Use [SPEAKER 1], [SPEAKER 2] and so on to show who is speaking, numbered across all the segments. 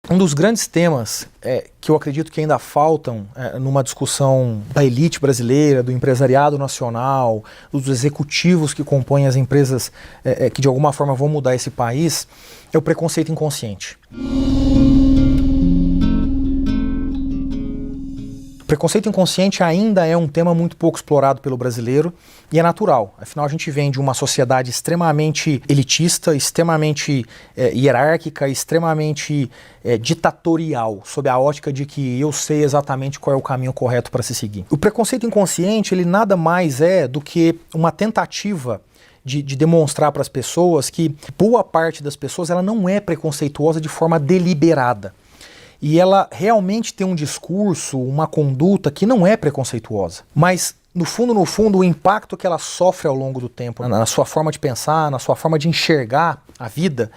[SPEAKER 1] Um dos grandes temas que eu acredito que ainda faltam numa discussão da elite brasileira, do empresariado nacional, dos executivos que compõem as empresas que de alguma forma vão mudar esse país, é o preconceito inconsciente. O preconceito inconsciente ainda é um tema muito pouco explorado pelo brasileiro e é natural. Afinal, a gente vem de uma sociedade extremamente elitista, extremamente hierárquica, extremamente ditatorial, sob a ótica de que eu sei exatamente qual é o caminho correto para se seguir. O preconceito inconsciente, ele nada mais é do que uma tentativa de demonstrar para as pessoas que boa parte das pessoas ela não é preconceituosa de forma deliberada. E ela realmente tem um discurso, uma conduta que não é preconceituosa. Mas, no fundo, o impacto que ela sofre ao longo do tempo, na sua forma de pensar, na sua forma de enxergar a vida,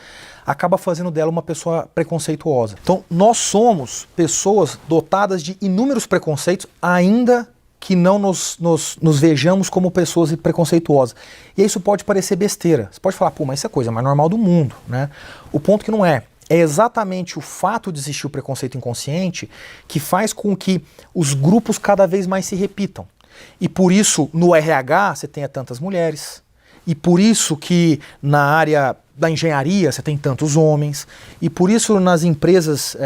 [SPEAKER 1] acaba fazendo dela uma pessoa preconceituosa. Então, nós somos pessoas dotadas de inúmeros preconceitos, ainda que não nos vejamos como pessoas preconceituosas. E isso pode parecer besteira. Você pode falar, pô, mas isso é a coisa mais normal do mundo, né? O ponto que não é. É exatamente o fato de existir o preconceito inconsciente que faz com que os grupos cada vez mais se repitam. E por isso, no RH, você tenha tantas mulheres. E por isso que na área da engenharia você tem tantos homens. E por isso nas empresas,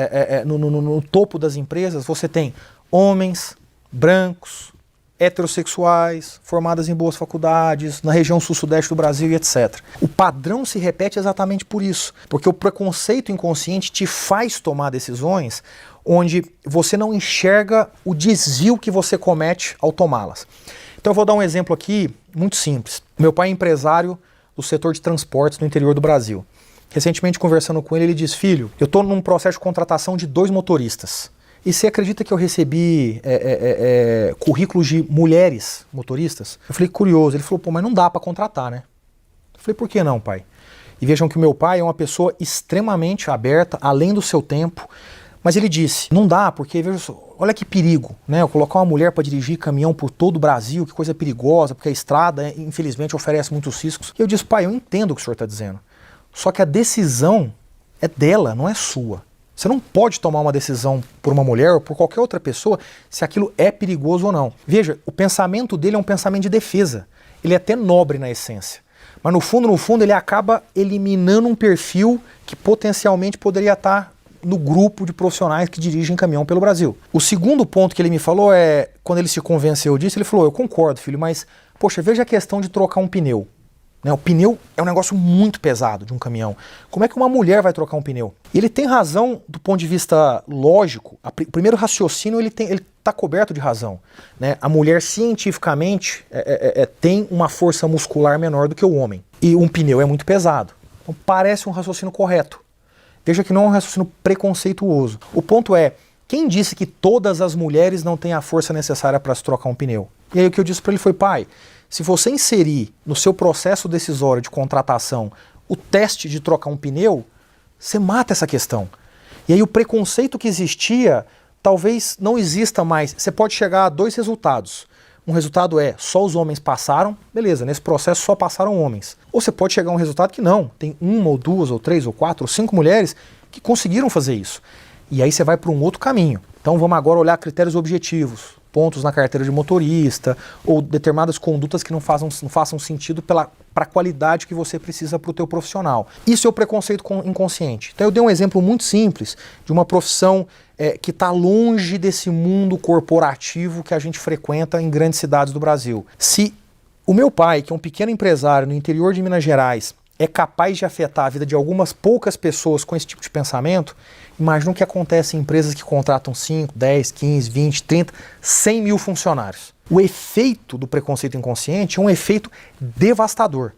[SPEAKER 1] no topo das empresas, você tem homens, brancos, heterossexuais, formadas em boas faculdades, na região sul-sudeste do Brasil e etc. O padrão se repete exatamente por isso, porque o preconceito inconsciente te faz tomar decisões onde você não enxerga o desvio que você comete ao tomá-las. Então eu vou dar um exemplo aqui muito simples. Meu pai é empresário do setor de transportes no interior do Brasil. Recentemente, conversando com ele disse, filho, eu estou num processo de contratação de 2 motoristas. E você acredita que eu recebi currículos de mulheres motoristas? Eu falei, curioso. Ele falou, pô, mas não dá para contratar, né? Eu falei, por que não, pai? E vejam que o meu pai é uma pessoa extremamente aberta, além do seu tempo. Mas ele disse, não dá, porque veja só, olha que perigo, né? Eu colocar uma mulher para dirigir caminhão por todo o Brasil, que coisa perigosa, porque a estrada, infelizmente, oferece muitos riscos. E eu disse, pai, eu entendo o que o senhor está dizendo. Só que a decisão é dela, não é sua. Você não pode tomar uma decisão por uma mulher ou por qualquer outra pessoa se aquilo é perigoso ou não. Veja, o pensamento dele é um pensamento de defesa. Ele é até nobre na essência. Mas no fundo, ele acaba eliminando um perfil que potencialmente poderia estar no grupo de profissionais que dirigem caminhão pelo Brasil. O segundo ponto que ele me falou é, quando ele se convenceu disso, ele falou, eu concordo, filho, mas, poxa, veja a questão de trocar um pneu. O pneu é um negócio muito pesado de um caminhão. Como é que uma mulher vai trocar um pneu? E ele tem razão do ponto de vista lógico. O primeiro raciocínio ele está coberto de razão, né? A mulher cientificamente tem uma força muscular menor do que o homem. E um pneu é muito pesado. Então parece um raciocínio correto. Veja que não é um raciocínio preconceituoso. O ponto é, quem disse que todas as mulheres não têm a força necessária para se trocar um pneu? E aí o que eu disse para ele foi, pai, se você inserir no seu processo decisório de contratação o teste de trocar um pneu, você mata essa questão. E aí o preconceito que existia talvez não exista mais. Você pode chegar a 2 resultados. Um resultado é só os homens passaram, beleza, nesse processo só passaram homens. Ou você pode chegar a um resultado que não, tem 1 ou 2 ou 3 ou 4 ou 5 mulheres que conseguiram fazer isso. E aí você vai para um outro caminho. Então vamos agora olhar critérios objetivos, pontos na carteira de motorista ou determinadas condutas que não façam sentido para a qualidade que você precisa para o teu profissional. Isso é o preconceito inconsciente. Então eu dei um exemplo muito simples de uma profissão que está longe desse mundo corporativo que a gente frequenta em grandes cidades do Brasil. Se o meu pai, que é um pequeno empresário no interior de Minas Gerais, é capaz de afetar a vida de algumas poucas pessoas com esse tipo de pensamento, imagina o que acontece em empresas que contratam 5, 10, 15, 20, 30, 100 mil funcionários. O efeito do preconceito inconsciente é um efeito devastador.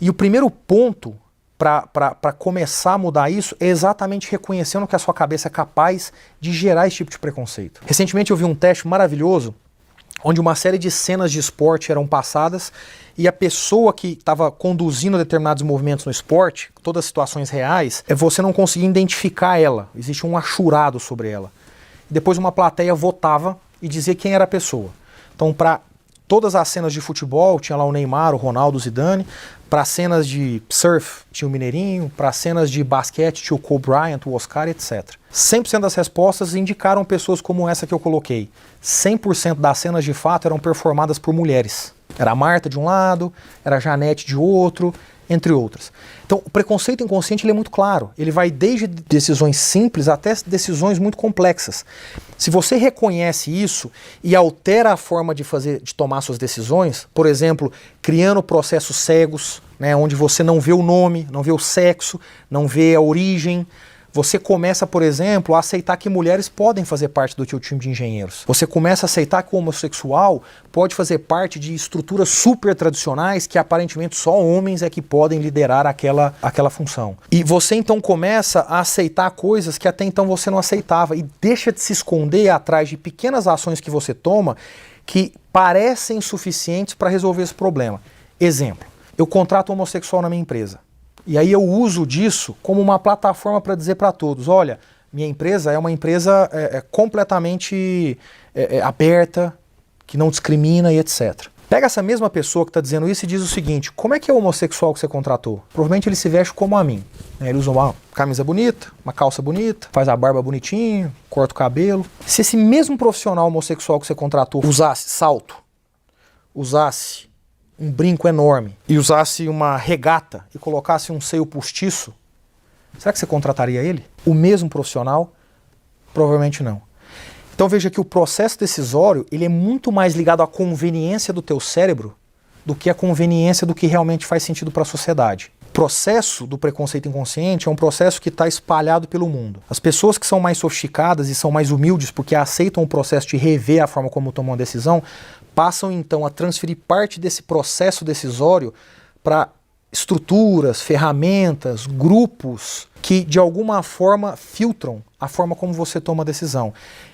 [SPEAKER 1] E o primeiro ponto para começar a mudar isso é exatamente reconhecendo que a sua cabeça é capaz de gerar esse tipo de preconceito. Recentemente eu vi um teste maravilhoso onde uma série de cenas de esporte eram passadas e a pessoa que estava conduzindo determinados movimentos no esporte, todas as situações reais, você não conseguia identificar ela, existia um achurado sobre ela. Depois uma plateia votava e dizia quem era a pessoa. Então, para todas as cenas de futebol, tinha lá o Neymar, o Ronaldo, o Zidane. Para cenas de surf, tinha o Mineirinho. Para cenas de basquete, tinha o Kobe Bryant, o Oscar, etc. 100% das respostas indicaram pessoas como essa que eu coloquei. 100% das cenas de fato eram performadas por mulheres. Era a Marta de um lado, era a Janete de outro, entre outras. Então, o preconceito inconsciente ele é muito claro. Ele vai desde decisões simples até decisões muito complexas. Se você reconhece isso e altera a forma de tomar suas decisões, por exemplo, criando processos cegos, né, onde você não vê o nome, não vê o sexo, não vê a origem, você começa, por exemplo, a aceitar que mulheres podem fazer parte do teu time de engenheiros. Você começa a aceitar que o homossexual pode fazer parte de estruturas super tradicionais que aparentemente só homens é que podem liderar aquela função. E você então começa a aceitar coisas que até então você não aceitava e deixa de se esconder atrás de pequenas ações que você toma que parecem suficientes para resolver esse problema. Exemplo, eu contrato um homossexual na minha empresa. E aí eu uso disso como uma plataforma para dizer para todos, olha, minha empresa é uma empresa completamente aberta, que não discrimina e etc. Pega essa mesma pessoa que está dizendo isso e diz o seguinte, como é que é o homossexual que você contratou? Provavelmente ele se veste como a mim. Ele usa uma camisa bonita, uma calça bonita, faz a barba bonitinho, corta o cabelo. Se esse mesmo profissional homossexual que você contratou usasse salto, usasse um brinco enorme e usasse uma regata e colocasse um seio postiço, será que você contrataria ele? O mesmo profissional? Provavelmente não. Então veja que o processo decisório ele é muito mais ligado à conveniência do teu cérebro do que à conveniência do que realmente faz sentido para a sociedade. O processo do preconceito inconsciente é um processo que está espalhado pelo mundo. As pessoas que são mais sofisticadas e são mais humildes porque aceitam o processo de rever a forma como tomam a decisão, passam então a transferir parte desse processo decisório para estruturas, ferramentas, grupos que de alguma forma filtram a forma como você toma a decisão.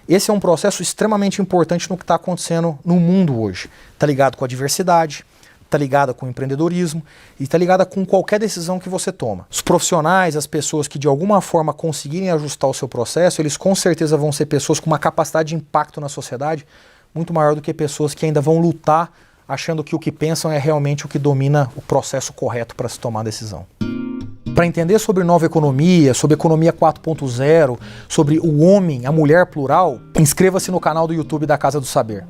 [SPEAKER 1] Esse é um processo extremamente importante no que está acontecendo no mundo hoje. Está ligado com a diversidade, está ligada com o empreendedorismo e está ligada com qualquer decisão que você toma. Os profissionais, as pessoas que de alguma forma conseguirem ajustar o seu processo, eles com certeza vão ser pessoas com uma capacidade de impacto na sociedade muito maior do que pessoas que ainda vão lutar achando que o que pensam é realmente o que domina o processo correto para se tomar a decisão. Para entender sobre nova economia, sobre economia 4.0, sobre o homem, a mulher plural, inscreva-se no canal do YouTube da Casa do Saber.